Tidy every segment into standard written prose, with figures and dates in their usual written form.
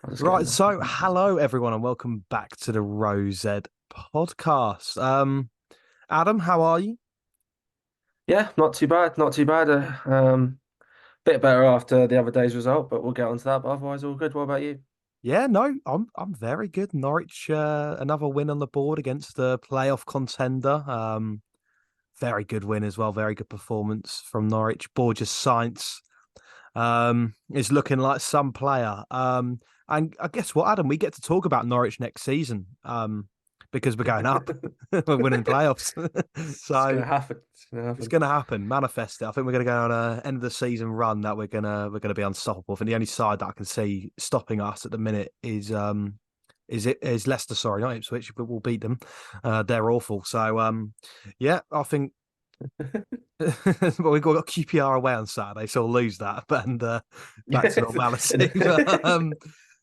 I'll just get Right, in there. so hello everyone and welcome back to the Rosed podcast. Adam, how are you? Yeah, not too bad, not too bad. Bit better after the other day's result, but we'll get onto that. But otherwise, all good. What about you? Yeah, no, I'm very good. Norwich, another win on the board against the playoff contender. Very good win as well. Very good performance from Norwich. Borges Science is looking like some player. And I guess what, Adam, we get to talk about Norwich next season. Because we're going up, we're winning the playoffs. It's So gonna happen. It's gonna it's happen. going to happen. Manifest it. I think we're going to go on a end of the season run that we're gonna be unstoppable. And the only side that I can see stopping us at the minute is Leicester. Sorry, not Ipswich, but we'll beat them. They're awful. So yeah, I think. Well, we've got QPR away on Saturday, so we'll lose that, and back to Yeah. normality.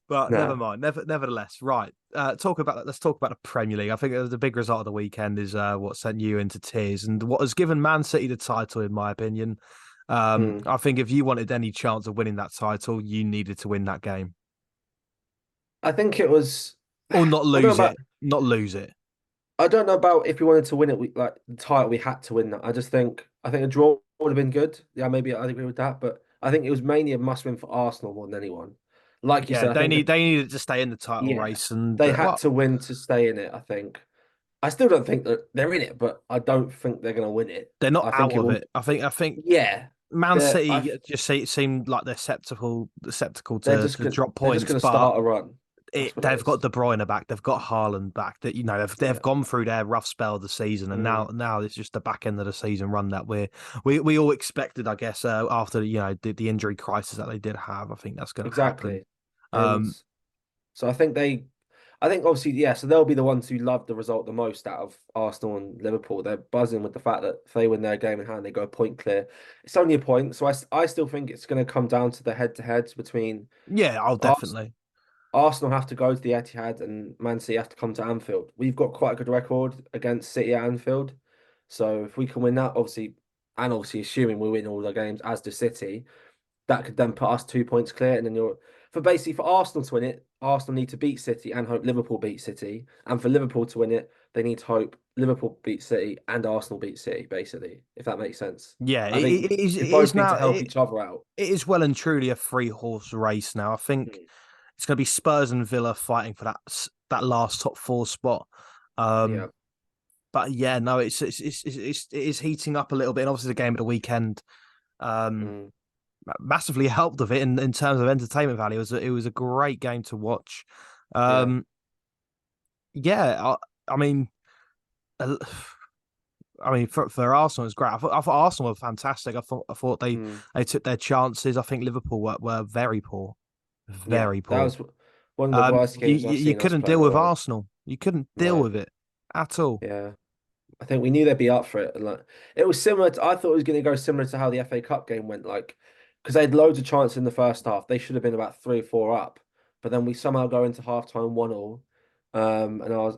But never Nah. mind. Nevertheless, right. Talk about that. Let's talk about the Premier League. I think the big result of the weekend is what sent you into tears and what has given Man City the title, in my opinion. Mm. I think if you wanted any chance of winning that title, you needed to win that game I think it was. or not I don't know lose about. it. Not lose it. I don't know about if we wanted to win it. We like the title. We had to win that. I think a draw would have been good. Yeah, maybe I'd agree with that. But I think it was mainly a must win for Arsenal more than anyone. Like you Yeah, said, I they think need they needed to stay in the title yeah, race, and they had well, to win to stay in it, I think. I still don't think that they're in it, but I don't think they're going to win it. they're not I out think it of will. it. I think Yeah, Man they're I City just seemed like they're skeptical they're to just to gonna drop they're just points, gonna but start a run. That's what it they've got is. De Bruyne back, they've got Haaland back. That they've Yeah. gone through their rough spell of the season, and now Mm, now it's just the back end of the season run that we all expected, I guess, after the injury crisis that they did have. I think that's going to happen. exactly. And Um, so I think obviously yeah. So they'll be the ones who love the result the most out of Arsenal and Liverpool. They're buzzing with the fact that if they win their game in hand, they go a point clear. It's only a point, so I still think it's going to come down to the head-to-heads between. yeah, I'll definitely. Arsenal have to go to the Etihad and Man City have to come to Anfield. We've got quite a good record against City at Anfield. So if we can win that, obviously, and obviously assuming we win all the games as do City, that could then put us 2 points clear. And then for basically for Arsenal to win it, Arsenal need to beat City and hope Liverpool beat City. And for Liverpool to win it, they need to hope Liverpool beat City and Arsenal beat City, basically, if that makes sense. Yeah, I think it we is both need now. to help each other out. It is well and truly a three-horse race now. I think Mm. it's going to be Spurs and Villa fighting for that last top four spot. Yeah. But yeah, no, it is heating up a little bit. And obviously, the game of the weekend Mm. massively helped of it in terms of entertainment value. It was a great game to watch. Yeah. Um, yeah, I mean, uh, for Arsenal, it was great. I thought Arsenal were fantastic. I thought Mm. they took their chances. I think Liverpool were very poor, Yeah. very That poor. was one of the worst You, games you I've you seen us couldn't play deal in a with while. Arsenal. You couldn't deal No. with it at all. Yeah. I think we knew they'd be up for it. And like it was similar to, I thought it was going to go similar to how the FA Cup game went, like because they had loads of chances in the first half. They should have been about 3 or 4 up, but then we somehow go into halftime 1-1.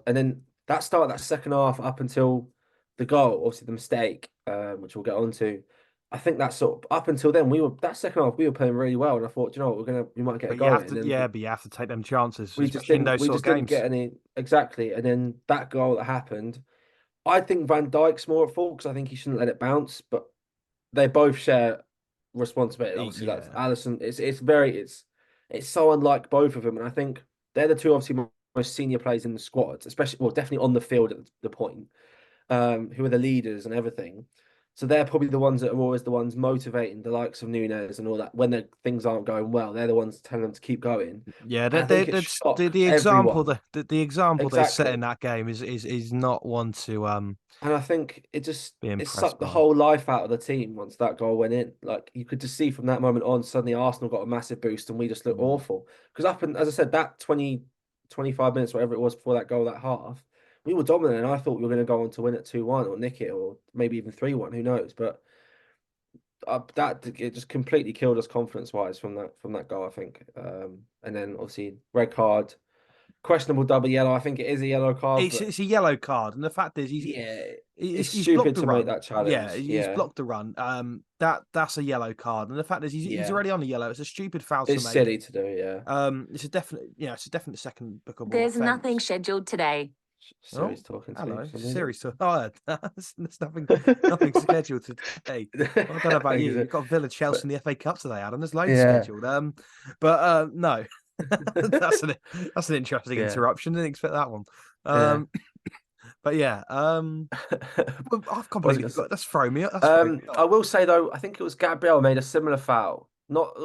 And then that started that second half up until the goal, obviously the mistake, which we'll get onto. I think that sort of up until then we were that second half we were playing really well, and I thought, you know what, we might get a But you goal in have it, and to, then yeah, but you have to take them chances, we just especially in didn't those we sort of just didn't games. get any exactly, and then that goal that happened. I think Van Dijk's more at fault because I think he shouldn't let it bounce, but they both share responsibility. Obviously, that's Yeah, Allison. It's so unlike both of them, and I think they're the two obviously most senior players in the squad, especially well, definitely on the field at the point, who are the leaders and everything. So they're probably the ones that are always the ones motivating the likes of Nunes and all that when things aren't going well. They're the ones telling them to keep going. yeah. And I think it That's the, shocked the example everyone. the example they set in Exactly. that game is not one to And I think be it impressed sucked the by. whole life out of the team once that goal went in. Like you could just see from that moment on, suddenly Arsenal got a massive boost and we just looked Mm. awful. Because up and as I said, that 20, 25 minutes, whatever it was before that goal, that half, we were dominant. And I thought we were going to go on to win it 2-1 or nick it or maybe even 3-1, who knows? But that it just completely killed us confidence wise from that goal, I think. And then obviously red card. questionable double yellow. I think it is a yellow card, but It's a yellow card, and the fact is yeah, it's he's blocked stupid the to make run. that Yeah, challenge. he's Yeah, blocked the run. That's a yellow card, and the fact is he's yeah, already on the yellow. It's a stupid foul to it's make. silly to do. Yeah, It's a definite second bookable There's nothing offence. scheduled today. Oh, Siri's talking to me hello, for some reason. Siri's. Oh, there's nothing scheduled today. Well, I don't know I about think you. it's You've got Villa, Chelsea, but in the FA Cup today, Adam. There's loads yeah, scheduled. But no, that's an interesting yeah, interruption. Didn't expect that one. yeah. But yeah, well, I've What was I completely gonna say? forgot. That's thrown me. That's thrown me I off. will say though, I think it was Gabriel made a similar foul. Not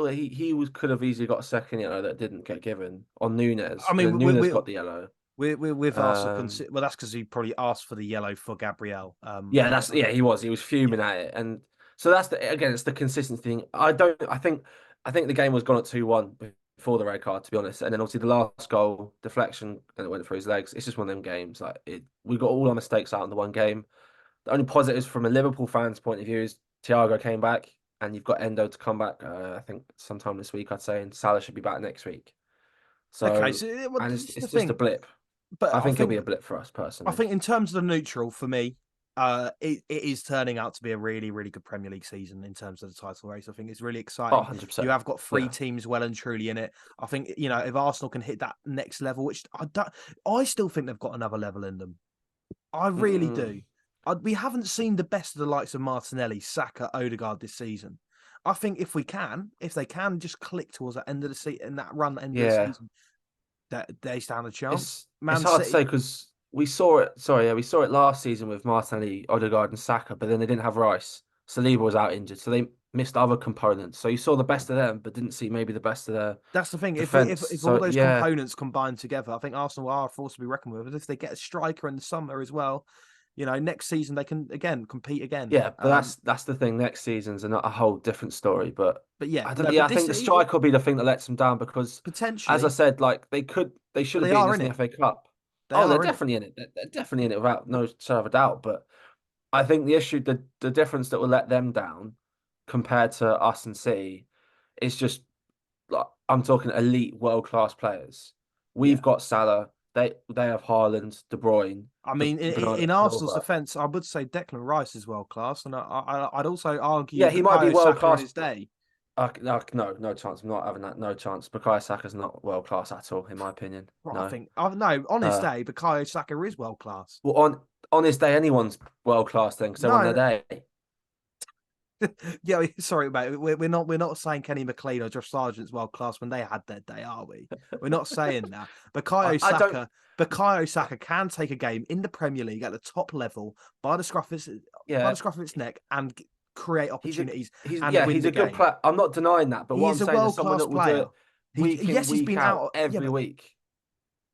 could have easily got a second yellow that didn't get given on Nunes I because mean, Nunes got the yellow. we're with Arsenal. Um, Well, that's because he probably asked for the yellow for Gabriel. yeah, he was Yeah. fuming at it, and so again, it's the consistency thing. I think the game was gone at 2-1 before the red card, to be honest, and then obviously the last goal deflection and it went through his legs. It's just one of them games. We got all our mistakes out in the one game. The only positives from a Liverpool fan's point of view is Thiago came back, and you've got Endo to come back. I think sometime this week, I'd say, and Salah should be back next week. Okay, So, so well, and this is the it's just a thing. blip. But I think it'll be a blip for us I personally. think in terms of the neutral, for me, it is turning out to be a really, really good Premier League season in terms of the title race. I think it's really Oh, exciting. You 100%. have got three Yeah. teams well and truly in it. I think if Arsenal can hit that next level, which I still think they've got another level in them. I really do. Mm, We haven't seen the best of the likes of Martinelli, Saka, Odegaard this season. I think if they can just click towards that end of the season, in that run end of the yeah. season, that they stand a chance. It's Man hard to say City, because we saw it. Sorry, yeah, we saw it last season with Martinelli, Odegaard, and Saka, but then they didn't have Rice. Saliba was out injured, so they missed other components. So you saw the best of them, but didn't see maybe the best of their that's the thing. defense. If all So those yeah, components combine together, I think Arsenal are a force to be reckoned with. And if they get a striker in the summer as well, next season they can again compete again. yeah, but that's the thing. Next season's a whole different story. But But yeah, I don't. no, Yeah, but I think this the strike will be the thing that lets them down because, as I potentially, said, they should but have they beaten are us in in the it. FA Cup. They Oh, they're are in it. definitely in it. They're definitely in it without no shadow of a doubt. But I think the difference that will let them down compared to us and City is just like I'm talking elite world class players. We've Yeah. got Salah. They have Haaland, De Bruyne, I the mean, Bernardo in Arsenal's Silva. defence, I would say Declan Rice is world class, and I'd also argue Yeah, he might be Bukayo world Saka on class. his day. No chance. I'm not having that. No chance. Bukayo Saka's not world class at all, in my opinion. Well, No. no, on his Uh, day, Bukayo Saka is world class. well, on his day, anyone's world class then because they're on their No, day. yeah, sorry, mate. We're not saying Kenny McLean or Josh Sargent's world class when they had their day, are we? We're not saying that. I don't. Bukayo Saka can take a game in the Premier League at the top level by Yeah, the scruff of its neck and create he's a opportunities he's and yeah win he's the a good game. player. I'm not denying that, but He what I'm is a saying is world someone class that will do player. it week in Yes, he's week been out out. Yeah, every but week.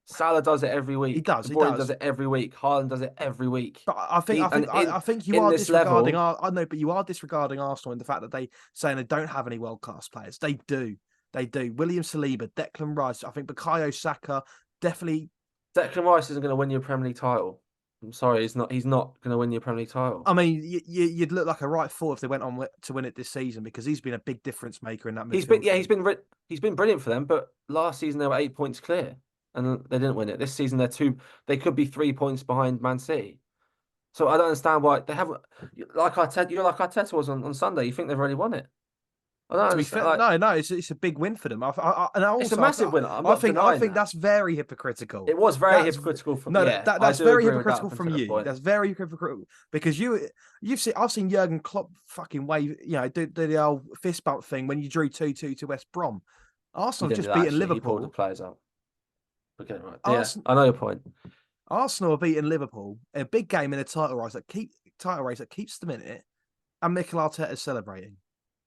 Salah does it every he week. does. De He Bruyne does does. it every week. Haaland does it every week. But I think He I and think I think you in are this disregarding level, our. I know, but you are disregarding Arsenal in the fact that they saying they don't have any world class players. They do. They do. William Saliba, Declan Rice. I think Bukayo Saka definitely. Declan Rice isn't going to win you a Premier League title. I'm sorry, he's not. He's not going to win you a Premier League title. I mean, you'd look like a right fool if they went on to win it this season because he's been a big difference maker in that He's been midfield yeah, three. he's been brilliant for them. But last season they were 8 points clear, and they didn't win it. This season they're two. They could be 3 points behind Man City. So I don't understand why they haven't. Like Arteta, you're like Arteta was on Sunday. You think they've already won it? I don't To be understand. fair, Like no, it's a big win for them. And it's a also, massive win. I'm I not think I denying think that. that's very hypocritical. It was very That's hypocritical from no, yeah, I that's do very agree with that hypocritical up from until a you. point. That's very hypocritical because you've seen I've seen Jurgen Klopp fucking wave, do the old fist bump thing when you drew 2-2 to West Brom. He Arsenal have didn't do just that beaten actually. He pulled the Liverpool. players out. Okay, right. Yeah, Arsenal I know your point. Arsenal have beaten Liverpool in a big game in a title race that keeps them in it, and Mikel Arteta is celebrating.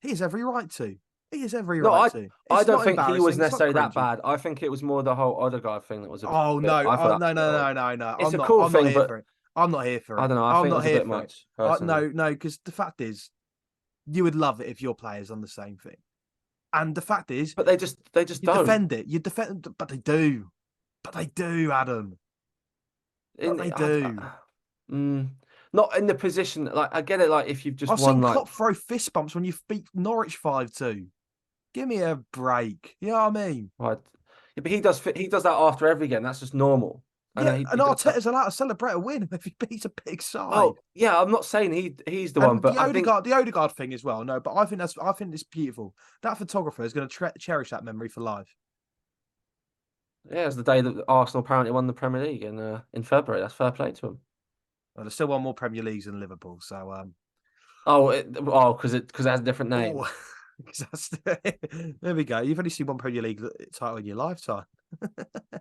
He has every right to. He has every No, right to. I It's don't not think he was embarrassing. It's not necessarily that cringy. bad. I think it was more the whole Odegaard thing that was a Oh bit. no! I thought Oh that was no! a bit No! odd. No! No! No! It's a cool I'm not thing, here but for it. I'm not here for I it. don't know. I I'm think it not was a here bit for it. much personally. No, because the fact is, you would love it if your players done the same thing. And the fact is, But they just you don't. defend it. You defend, but they do. But they do, Adam. But In they do. mm, not in the position. Like I get it. Like if you've just I've won, seen like Klopp throw fist bumps when you beat Norwich 5-2. Give me a break. You know what I mean? right, Yeah, but he does that after every game. That's just normal. And Yeah, he and does that. Arteta's allowed to celebrate a win if he beats a big side. Oh yeah, I'm not saying he's the one, And but I think The Odegaard thing as well. No, but I think it's beautiful. That photographer is going to cherish that memory for life. yeah, it's the day that Arsenal apparently won the Premier League in February. That's fair play to him. Well, there's still one more Premier Leagues than Liverpool, so Because it has a different name. oh, there we go. You've only seen one Premier League title in your lifetime.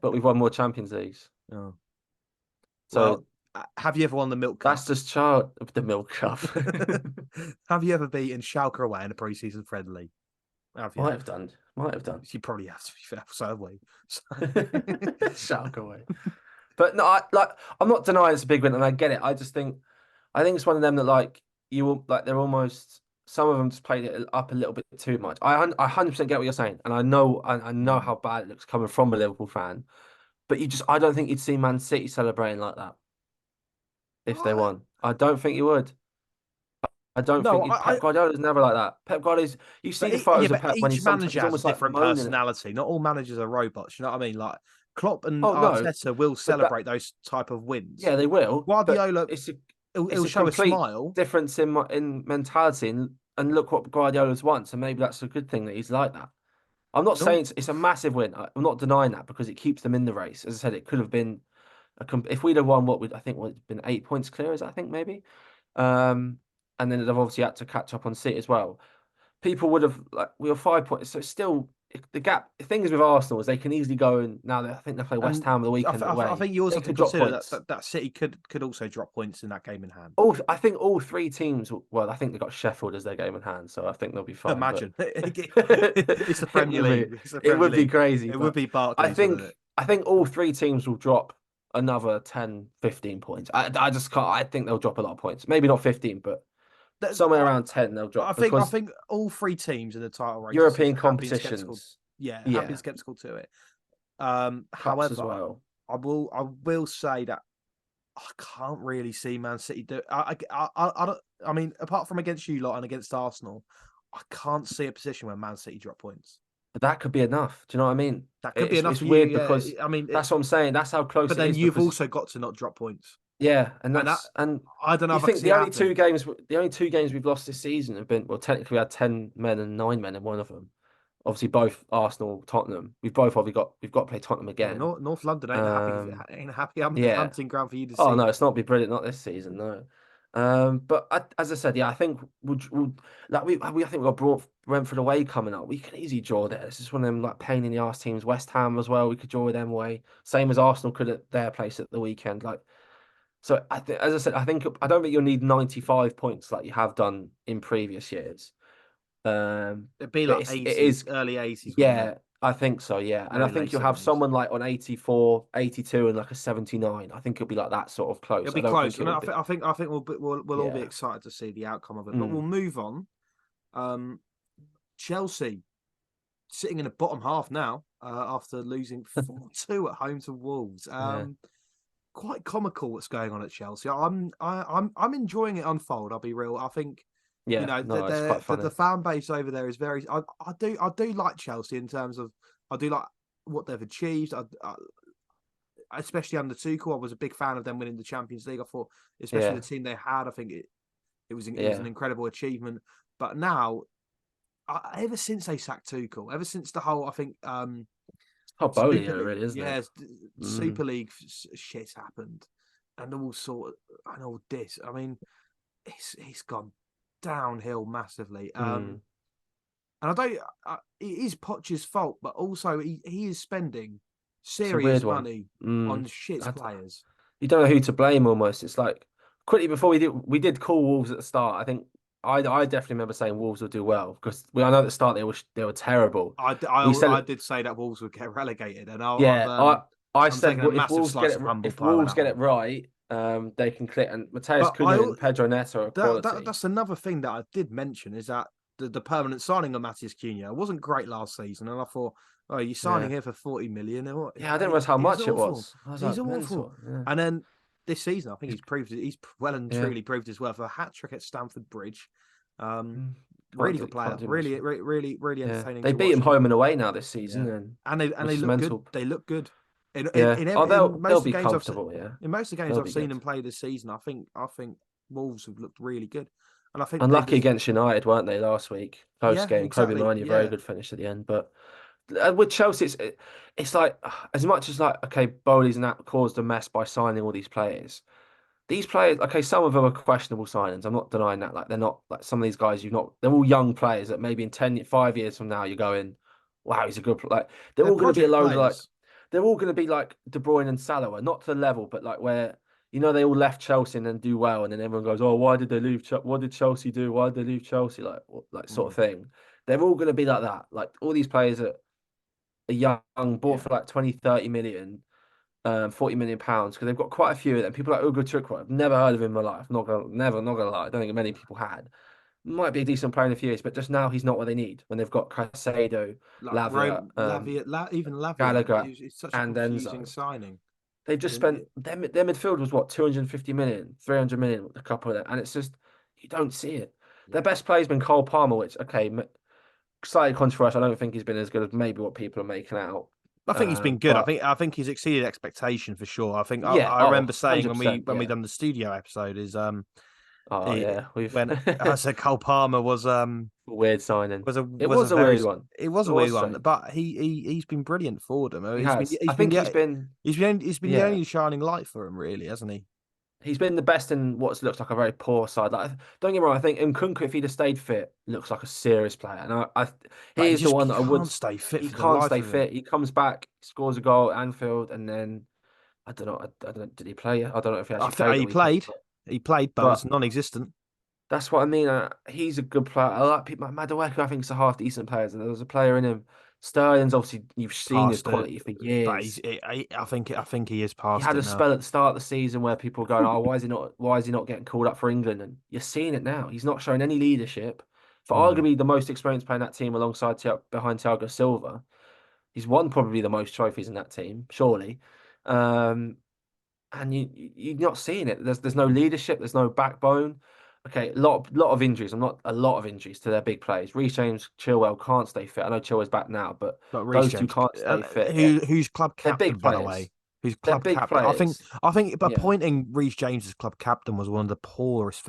But we've won more Champions Leagues. Oh. So Well, have you ever won the Milk that's Cup? just child the Milk Cup. Have you ever beaten Schalke away in a pre-season friendly? Have you? Might have done. Might have done. You probably have to be fair. So have we. So... Shark away. But no, I'm not denying it's a big win, and I get it. I think it's one of them that you will they're almost some of them just played it up a little bit too much. I 100% get what you're saying, and I know Mm. how bad it looks coming from a Liverpool fan. But I don't think you'd see Man City celebrating like that if they I, won. I don't think you would. I don't no, think you'd. Pep Guardiola's never like that. Pep Guardiola's. You see the yeah, photos of but Pep when each manager he's has a almost like different moaning it. personality. Not all managers are robots. You know what I mean? Like Klopp and Oh no, Arteta will but that celebrate those type of wins. yeah they will. But Guardiola, it's he'll a show a complete smile. difference in mentality, and look what Guardiola's won. So maybe that's a good thing that he's like that. I'm not saying No, it's a massive win. I'm not denying that because it keeps them in the race. As I said, it could have been if we'd have won what would I think would have been 8 points clear. Is that, I think maybe, um, and then they've obviously had to catch up on City as well. People would have we were 5 points, so it's still the gap. The thing is with Arsenal is they can easily go and now I think they play West and Ham on the weekend I away. think you also They have to could drop consider points. that City could also drop points in that game in hand. I think all three teams. Well, I think they've got Sheffield as their game in hand, so I think they'll be fine. But Imagine it's the it Premier would be League. It's the it Premier would be League. crazy. It would But be Barclays, wouldn't it? I think all three teams will drop another 10, 15 points. I just can't. I think they'll drop a lot of points. Maybe not 15, but somewhere around 10 they'll drop I because think all three teams in the title race this European season have been skeptical. competitions, Yeah, have been yeah, skeptical to it. cups as However, well. I will say that I can't really see Man City do. I don't. I mean, apart from against you lot and against Arsenal, I can't see a position where Man City drop points. But that could be enough. Do you know what I mean? That could be enough It's for you. weird Yeah, because I mean, that's what I'm saying. That's how close but it then is you've because also got to not drop points, yeah, and and I don't know you if I can think see it happening. the only two games we've lost this season have been well, technically we had 10 men and 9 men in one of them. Obviously, both Arsenal, Tottenham. We've got to play Tottenham Yeah, again. North London Um, ain't a happy yeah. hunting ground for you to Oh see no, that. it's not be brilliant, not this season, no. But as I said, yeah, I think we'll like I think we've got brought Brentford away coming up. We can easily draw there. It's just one of them like pain in the arse teams. West Ham as well. We could draw with them away, same as Arsenal could at their place at the weekend. Like so, I think as I said, I don't think you'll need 95 points like you have done in previous years. It'd be But like it 80s, is early 80s, wouldn't it? yeah, I think so, yeah. And I Maybe late think you'll have 70s. someone like on 84, 82, and like a 79. I think it'll be like that sort of It'll close. I be don't close, think and it'll be I think we'll all be yeah. excited to see the outcome of it. But we'll Mm, move on. Um, Chelsea sitting in the bottom half now after losing 4-2 at home to Wolves. yeah. Quite comical what's going on at Chelsea. I'm enjoying it unfold. I'll be real. I think you Yeah, know no, it's quite the funny. fan base over there is very. I do like Chelsea in terms of I do like what they've achieved. Especially under Tuchel, I was a big fan of them winning the Champions League. I thought, especially the Yeah, team they had, I think it was an yeah. incredible achievement. But now, ever since they sacked Tuchel, ever since the whole, I think, Oh, Bowley, Super yeah, League, really, isn't it? yeah, Mm, Super League shit happened, and all sort and all this. I mean, it's gone downhill massively. mm. And I don't. It is Poch's fault, but also he is spending It's a weird serious one. money on Mm. shit I, players. you don't know who to blame almost. It's like quickly before we did call Wolves at the start. I think I definitely remember saying Wolves will do well because I know at the start they were terrible. We said I it, did say that Wolves would get relegated, and yeah. I I'm said taking a well, massive slice of humble if pie with Wolves that get one. it right, they can click. And Mateus But Cunha and Pedro Neto are quality. that's another thing that I did mention is that the permanent signing of Matheus Cunha wasn't great last season, and I thought, oh, you're signing Yeah, here for 40 million. And what? yeah. I didn't realize how He's much it awful. was. I was He's like awful. mental. Yeah, And then this season, I think he's well and yeah. truly proved his worth. A hat trick at Stamford Bridge. Um, Mm. really good player. Can't do much. Really Yeah, entertaining they to beat watch. him home and away now this Yeah, season, and and which they is look good. mental. They look good. Yeah. Oh, In they'll most of be the games I've seen, comfortable. Yeah, in most of the games they'll I've be seen good. them play this season, I think Wolves have looked really good, and I think they Unlucky just against United, weren't they, last week? Close yeah, game. Kobe exactly, Manu, very yeah. good finish at the end. But with Chelsea, it's like as much as like okay, Bowley's and that caused a mess by signing all these players. These players, okay, some of them are questionable signings. I'm not denying that. Like they're not like some of these guys you've not. They're all young players that maybe in 5 years from now you're going, wow, he's a good. Like they're They're all going to be a project load of like players. they're all going to be like De Bruyne and Salah, not to the level, but like where they all left Chelsea and then do well, and then everyone goes, oh, why did they leave? What did Chelsea do? Why did they leave Chelsea? Like sort Mm, of thing. They're all going to be like that. Like all these players are young, bought yeah, for like 20, 30 million 40 million pounds because they've got quite a few of them. People like Ugo Chukwu, I've never heard of him in my life. Not gonna lie. I don't think many people had. Might be a decent player in a few years, but just now he's not what they need when they've got Caicedo, like Lavia, Rome, Lavia, even Lavia Gallagher, is such a and confusing Enzo. signing. They've just In spent their midfield was what 250 million, 300 million, a couple of them, and it's just you don't see it. Their yeah, best player's been Cole Palmer, which okay, slightly controversial. I don't think he's been as good as maybe what people are making out. I think he's been good. But I think he's exceeded expectation for sure. I think yeah, I oh, remember saying 100%, when we yeah. done the studio episode is Oh yeah, we've when I said Cole Palmer weird signing. It was a was a very weird one. it was It a was weird one, strange. but he's been brilliant for them. He has. I think He's been the yeah, only shining light for him, really, hasn't he? he's been the best in what looks like a very poor side. Like, don't get me wrong, I think Nkunku, if he'd have stayed fit, looks like a serious player. And But he's the one he that I would. can't stay fit He for the can't life stay of him. fit. He comes back, scores a goal at Anfield, and then I don't know. I don't know. Did he play? I don't know if he I actually think played the weekend, he played, but it was but non-existent. that's what I mean. He's a good player. I like people like Madueke. I think he's a half decent player. And there's a player in him. Sterling's obviously you've seen his Past it, quality for but years. I think he is He past had it a now. spell at the start of the season where people were going, "Oh, why is he not getting called up for England?" And you're seeing it now. He's not showing any leadership. For Mm. arguably the most experienced player in that team, alongside behind Thiago Silva, he's won probably the most trophies in that team, surely. Um, and you're not seeing it. There's no leadership. There's no backbone. Okay, lot of injuries. I'm not a lot of injuries to their big players. Reece James, Chilwell can't stay fit. I know Chilwell's back now, but But Reece those two James, can't stay fit. who's club They're captain, big by the way, players. who's They're club big captain. players. I think Yeah, appointing Reece James as club captain was one of the poorest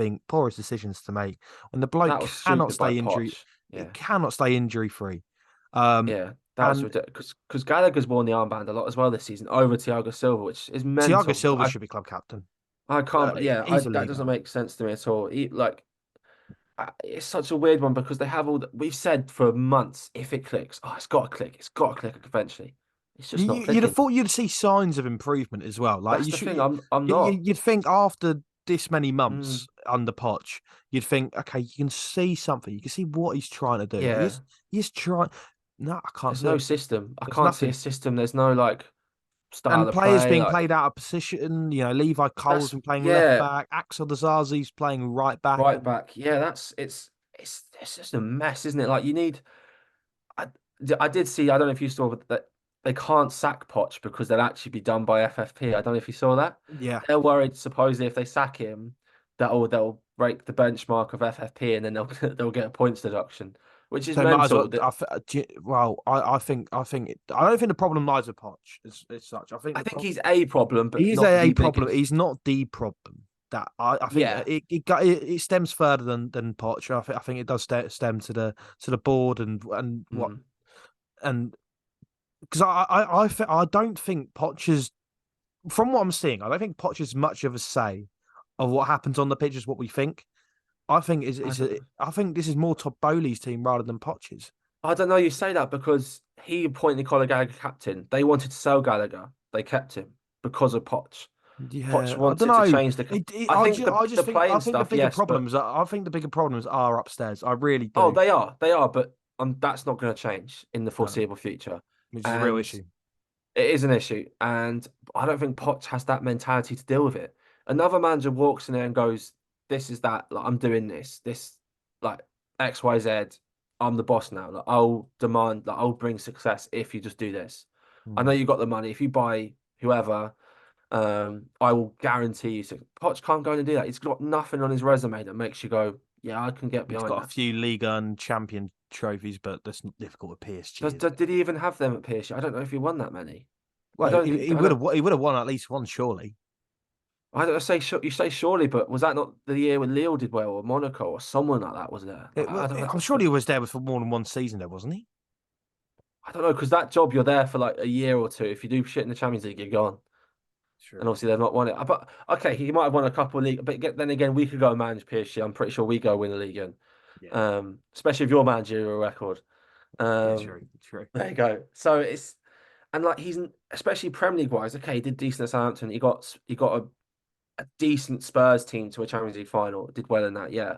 decisions to make. When the bloke that was cannot stupid by stay injury, Poch. Yeah. cannot stay injury free. Um, Yeah, that was and ridiculous because Gallagher's worn the armband a lot as well this season over Thiago Silva, which is Thiago mental. Silva should be club captain I can't, yeah, that easily. doesn't make sense to me at all. It's such a weird one because they have we've said for months if it clicks, oh, it's got to click eventually. It's just not You'd have clicking. thought you'd see signs of improvement as well. Like That's you the should, thing. I'm not. you'd think after this many months Mm, under Poch, you'd think, okay, you can see something. You can see what he's trying to do. yeah, He's trying. No, I can't there's see no it. system. I There's can't see a nothing. system. There's no like style And of players play. being Like played out of position. You know, Levi Cole's that's been playing left yeah, back. Axel Dizazi's playing right back, right and back. Yeah, it's just a mess, isn't it? Like you need. I, I did see, I don't know if you saw that they can't sack Poch because they'll actually be done by FFP. I don't know if you saw that. yeah. They're worried, supposedly, if they sack him, that'll break the benchmark of FFP and then they'll they'll get a points deduction, which is So might as well. mental. That I think I don't think the problem lies with Poch as such. I think I the think problem. he's a problem, but He is not a the problem. biggest. He's not the problem. That I think Yeah. it stems further than Poch. I think it does stem to the board and what Mm. and because I don't think Poch is from what I'm seeing. I don't think Poch is much of a say of what happens on the pitch is what we think. I don't, I think this is more Todd Bowley's team rather than Poch's. I don't know you say that because he appointed Conor Gallagher captain. They wanted to sell Gallagher. They kept him because of Poch. Poch Yeah, I don't wanted to know. change I think I just the think playing stuff, yes, but I think the bigger problems are upstairs. I really oh, do. they are, but that's not going to change in the No, foreseeable future, which is a real and issue. it is an issue. And I don't think Poch has that mentality to deal with it. Another manager walks in there and goes, "This is that. Like I'm doing this, like X, Y, Z. I'm the boss now. Like I'll demand, like I'll bring success if you just do this. I know Mm. you got the money. If you buy whoever." I will guarantee you. Poch can't go in and do that. He's got nothing on his resume that makes you go, Yeah, I can get He's behind got a that. few league and champion trophies, but that's not difficult with PSG, isn't it? Did he even have them at PSG? I don't know if he won that many. I Well, don't think. he I would don't. have he would have won at least one, surely. I don't say. You say surely, but was that not the year when Lille did well, or Monaco, or someone like that was there? Like, I'm sure he was there for more than one season, there wasn't he? I don't know because that job you're there for like a year or two. If you do shit in the Champions League, you're gone. And True. obviously they've not won it. But okay, he might have won a couple of league. But then again, we could go and manage PSG. I'm pretty sure we go win a league in. Yeah. Especially if your managerial record. Yeah, Um, true. True. there you go. So it's and like he's especially Premier League wise. Okay, he did decent at Southampton. He got a decent Spurs team to a Champions League final. Did well in that, yeah.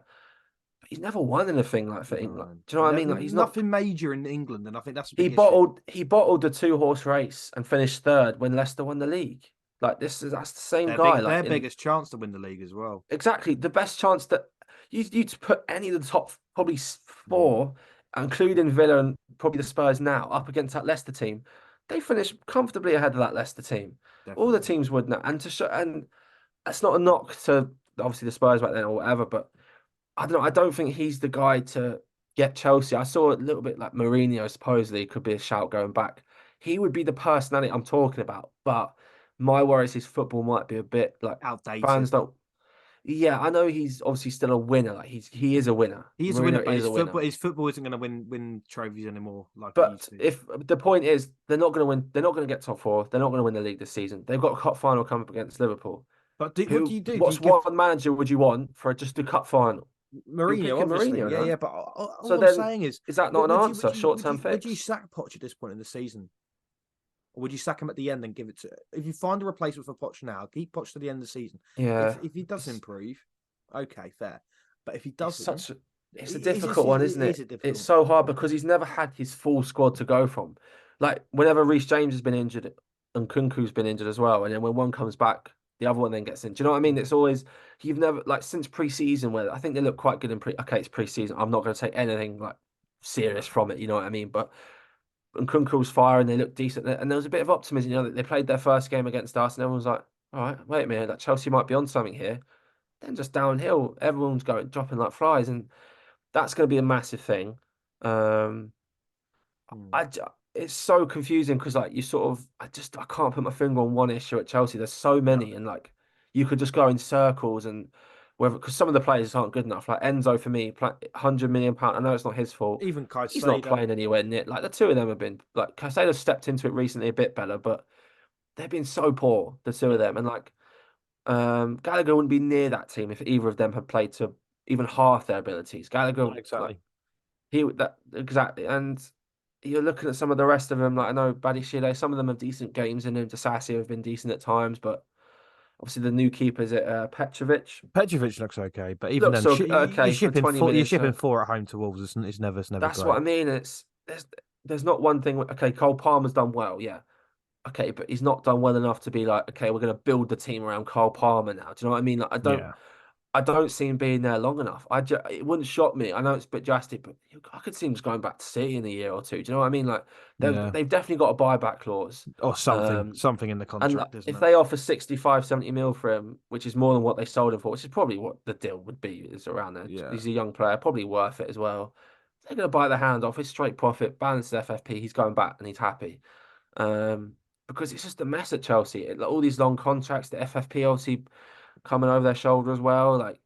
But he's never won anything like for England. No. Do you know what I mean? Like he's not. Nothing major in England, and I think that's a He big issue. bottled the two-horse race and finished third when Leicester won the league. Like that's the same guy. Like Their in biggest chance to win the league as well. exactly the best chance that you to put any of the top probably Mm, four, including Villa and probably the Spurs now, up against that Leicester team, they finished comfortably ahead of that Leicester team. All the definitely. teams would now, and to show, and that's not a knock to obviously the Spurs back then or whatever, but I don't know. I don't think he's the guy to get Chelsea. I saw a little bit like Mourinho supposedly could be a shout going back. He would be the personality I'm talking about, but my worry is his football might be a bit like Outdated. fans don't. Yeah, I know he's obviously still a winner. Like he is a winner. He is a winner, Mourinho but is a winner. his football isn't going to win trophies anymore like it But used to. if the point is they're not going to win, they're not going to get top four. They're not going to win the league this season. They've got a cup final coming up against Liverpool. What do you do? Do you What's give one manager would you want for just a cup final? You're Mourinho, picking obviously? Mourinho, Yeah, no? yeah. But So all I'm then, saying is, is that not an answer? Short-term would you fix? sack Poch at this point in the season, or would you sack him at the end and give it to? If you find a replacement for Poch now, keep Poch to the end of the season. Yeah, If he does it's improve, okay, fair. But if he it's doesn't, such a it's a difficult one, isn't is it? it It's difficult? so hard because he's never had his full squad to go from. Like whenever Reece James has been injured and Kunku's been injured as well, and then when one comes back, the other one then gets in. Do you know what I mean? It's always you've never like since pre-season where I think they look quite good in pre. Okay, it's pre-season. I'm not going to take anything like serious No. from it. You know what I mean? But and Kunku's firing, they look decent, and there was a bit of optimism. You know, they played their first game against us, and everyone was like, "All right, wait a minute, like Chelsea might be on something here." Then just downhill, everyone's going dropping like flies, and that's going to be a massive thing. Um, Hmm. I j- it's so confusing because like you sort of I can't put my finger on one issue at Chelsea. There's so No. many, and like you could just go in circles and whether because some of the players aren't good enough. Like Enzo for me, £100 million. I know it's not his fault. Even He's not Caicedo. playing anywhere near. Like the two of them have been like Caicedo stepped into it recently a bit better, but they've been so poor, the two of Yeah. them, and like Gallagher wouldn't be near that team if either of them had played to even half their abilities. Gallagher, No, like exactly. he that exactly, and you're looking at some of the rest of them. Like I know Badiashile, some of them have decent games in him. Disasi have been decent at times, but obviously the new keeper's at Petrovic Petrovic looks okay, but even looks then, so okay for 20 you're million. shipping So four at home to Wolves. It's never that's what I great. mean. It's there's not one thing. Okay, Cole Palmer's done well, yeah. Okay, but he's not done well enough to be like, okay, we're going to build the team around Cole Palmer now. Do you know what I mean? Like, Yeah, I don't see him being there long enough. It wouldn't shock me. I know it's a bit drastic, but I could see him just going back to City in a year or two. Do you know what I mean? Like yeah, they've definitely got a buyback clause. or Um, something in the and contract, isn't if it? they offer 65, 70 mil for him, which is more than what they sold him for, which is probably what the deal would be, is around there. Yeah, He's a young player, probably worth it as well. They're going to buy the hand off. It's straight profit, balance FFP. He's going back and he's happy. Um, because it's just a mess at Chelsea. Like, all these long contracts, the FFP obviously coming over their shoulder as well. Like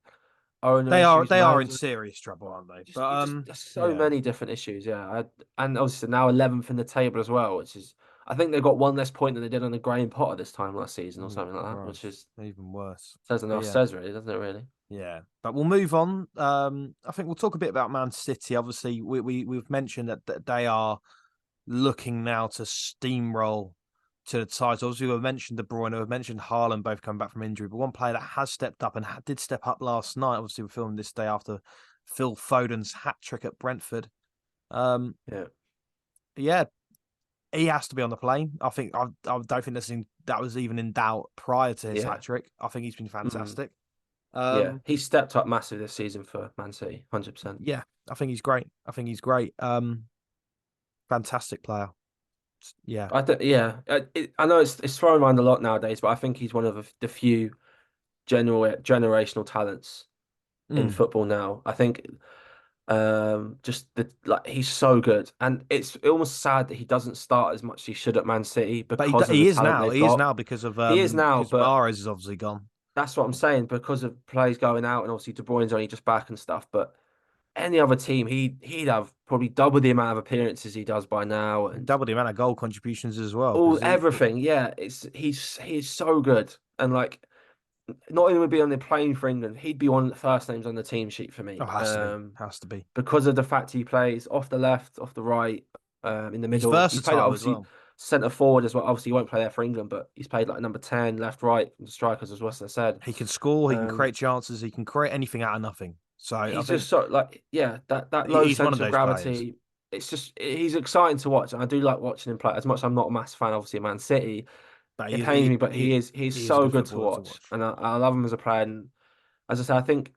owner issues, they are in manager. serious trouble, aren't they? Just But you just there's so yeah, many different issues. Yeah, and obviously now 11th in the table as well, which is I think they've got one less point than they did on the Graham Potter this time last season or oh something like that, which Christ, is even worse. says But enough yeah, says really, doesn't it? Really? yeah. But we'll move on. I think we'll talk a bit about Man City. Obviously, we've mentioned that they are looking now to steamroll to the title. Obviously, we've mentioned De Bruyne, we've mentioned Haaland both coming back from injury, but one player that has stepped up and did step up last night. Obviously, we're filming this day after Phil Foden's hat trick at Brentford. Um, Yeah, yeah, he has to be on the plane. I don't think that was even in doubt prior to his hat yeah, trick. I think he's been mm, fantastic. yeah. Um, He's stepped up massive this season for Man City, 100%. yeah, I think he's great. I think he's great. Fantastic player. Yeah, Yeah. I know it's thrown around a lot nowadays, but I think he's one of the few generational talents in Mm. football now. I think just the like he's so good, and it's almost sad that he doesn't start as much as he should at Man City But because of the he is talent now. they've He is got. now He is now, because but Mahrez is obviously gone. that's what I'm saying because of plays going out, and obviously De Bruyne's only just back and stuff. But any other team, he'd have probably double the amount of appearances he does by now, and Double the amount of goal contributions as well. all Because everything. Yeah, it's he's so good, and like not only would be on the playing for England, he'd be one of the first names on the team sheet for oh, me. has to be, has to be. Because of the fact he plays off the left, off the right, in the He's middle. He's played versatile as obviously well. centre forward as well. Obviously, he won't play there for England, but he's played like number 10, left, right, and strikers as well, as I said. He can score. He can Um, create chances. He can create anything out of nothing. So I he's think just so like yeah, that low he's one of centre of those players. gravity. It's just he's exciting to watch, and I do like watching him play. As much as I'm not a massive fan, obviously, of Man City. But It pains me, but he's he is a so good good to footballer to watch, watch. and I love him as a player. And as I said, I think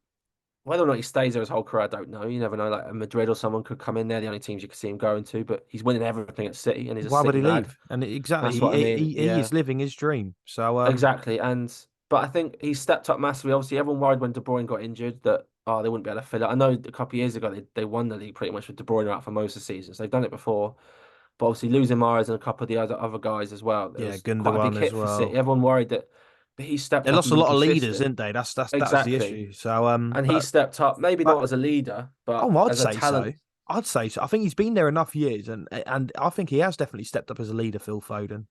whether or not he stays there his whole career, I don't know. You never know. Like a Madrid or someone could come in there, the only teams you could see him going to, but he's winning everything at City and he's a Why would City he lad. leave? And exactly, That's what I mean. he Yeah, is living his dream. So exactly. And but I think he's stepped up massively. Obviously, everyone worried when De Bruyne got injured that they wouldn't be able to fill it. I know a couple of years ago they won the league pretty much with De Bruyne out for most of the seasons. They've done it before. But obviously losing Mahrez and a couple of the other guys as well, it yeah, was quite a big Gundogan as hit for City. well. Everyone worried that, but he They stepped up lost and a been lot of leaders, consistent. didn't they? That was the Exactly. issue. So And he stepped up, maybe but not as a leader, but oh, I'd as a say so. talent. I'd say so. I think he's been there enough years, and I think he has definitely stepped up as a leader, Phil Foden.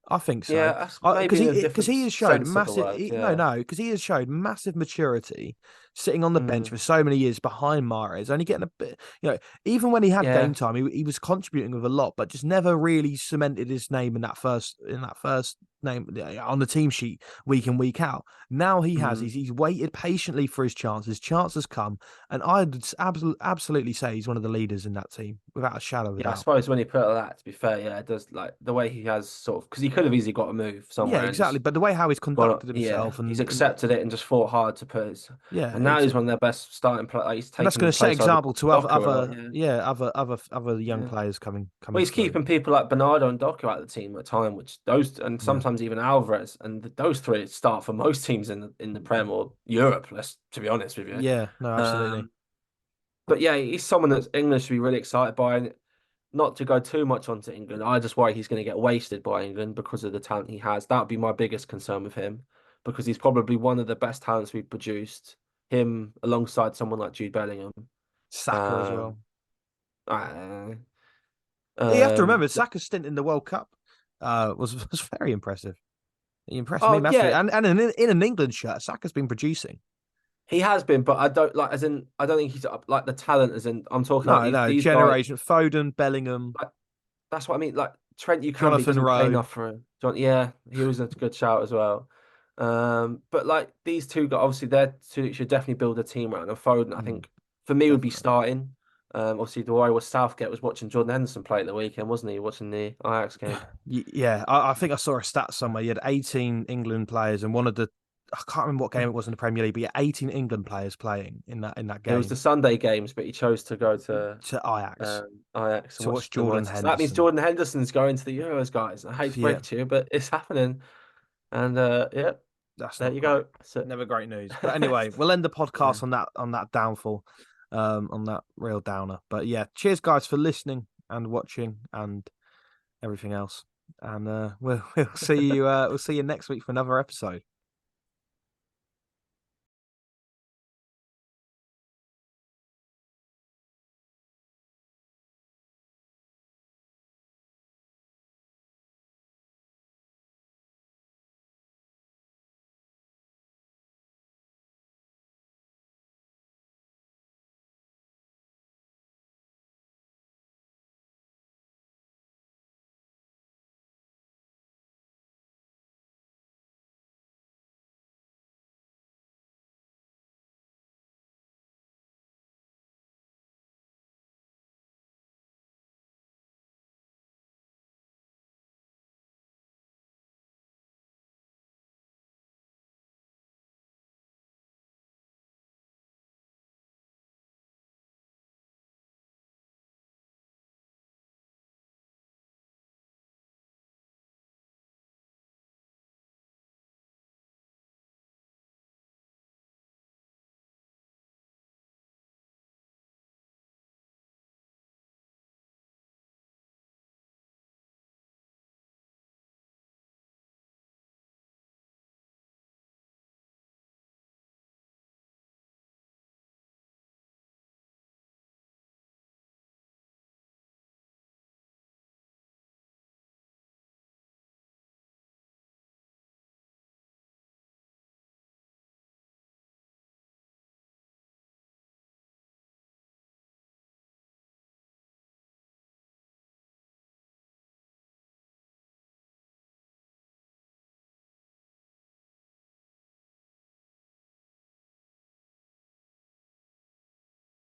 I think so. Yeah, that's maybe in a Because different he has showed sense of the massive. word. No, Yeah. no, because he has showed massive maturity, sitting on the bench Mm. for so many years behind Mahrez, only getting a bit. Even when he had game Yeah. time, he was contributing with a lot, but just never really cemented his name in that first name on the team sheet week in week out. Now he has. Mm. He's waited patiently for his chance. His chance has come, and I'd absolutely say he's one of the leaders in that team without a shadow of a Yeah, I doubt. suppose when you put it like that, to be fair, yeah, it does like the way he has sort of because he could have easily got a move Yeah, somewhere and exactly. just But the way how he's gone up. conducted Yeah, himself he's and accepted it and just fought hard to put his. yeah, And now he's one of their best starting players. Like, he's and that's taken going the to set place over example to Docker a lot. Yeah, other young yeah. players Well, coming he's through. keeping people like Bernardo and Docker out of the team at the time, which those and Yeah, sometimes even Alvarez and those three start for most teams in the Prem or Europe. Let's to be honest with you. yeah, no, absolutely. Um, but yeah, he's someone that's English to be really excited by. And not to go too much onto England, I just worry he's going to get wasted by England because of the talent he has. That would be my biggest concern with him because he's probably one of the best talents we've produced. Him alongside someone like Jude Bellingham. Saka as Um, well. uh, You have to um, remember Saka's stint in the World Cup was very impressive. He impressed me oh massively, yeah, and in an England shirt, Saka's been producing. he has been, but I don't like as in I don't think he's up like the talent as in I'm talking like No, no, these guys. generation Foden, Bellingham, Like, that's what I mean. Like Trent Ukambi Jonathan doesn't play Rowe. enough for him. Yeah, he was a good shout as well. But like these two guys, obviously they two should definitely build a team around. And Foden, I Mm, think for me would be definitely. starting. Obviously the way was Southgate was watching Jordan Henderson play at the weekend, wasn't he? Watching the Ajax game. Yeah, I think I saw a stat somewhere. You had 18 England players, and one of the I can't remember what game it was in the Premier League, but you had 18 England players playing in that It was the game Sunday games, but he chose to go to to Ajax Ajax and to watch watch the Jordan mighty. So that means Henderson. Jordan Henderson's going to the Euros, guys. I hate to break Yeah, it to you, but it's happening. And yeah, that's there not you great. go. So, Never great news. But anyway, we'll end the yeah. podcast on that downfall, on that real downer. But yeah, cheers guys for listening and watching and everything else. And we'll see you next week for another episode.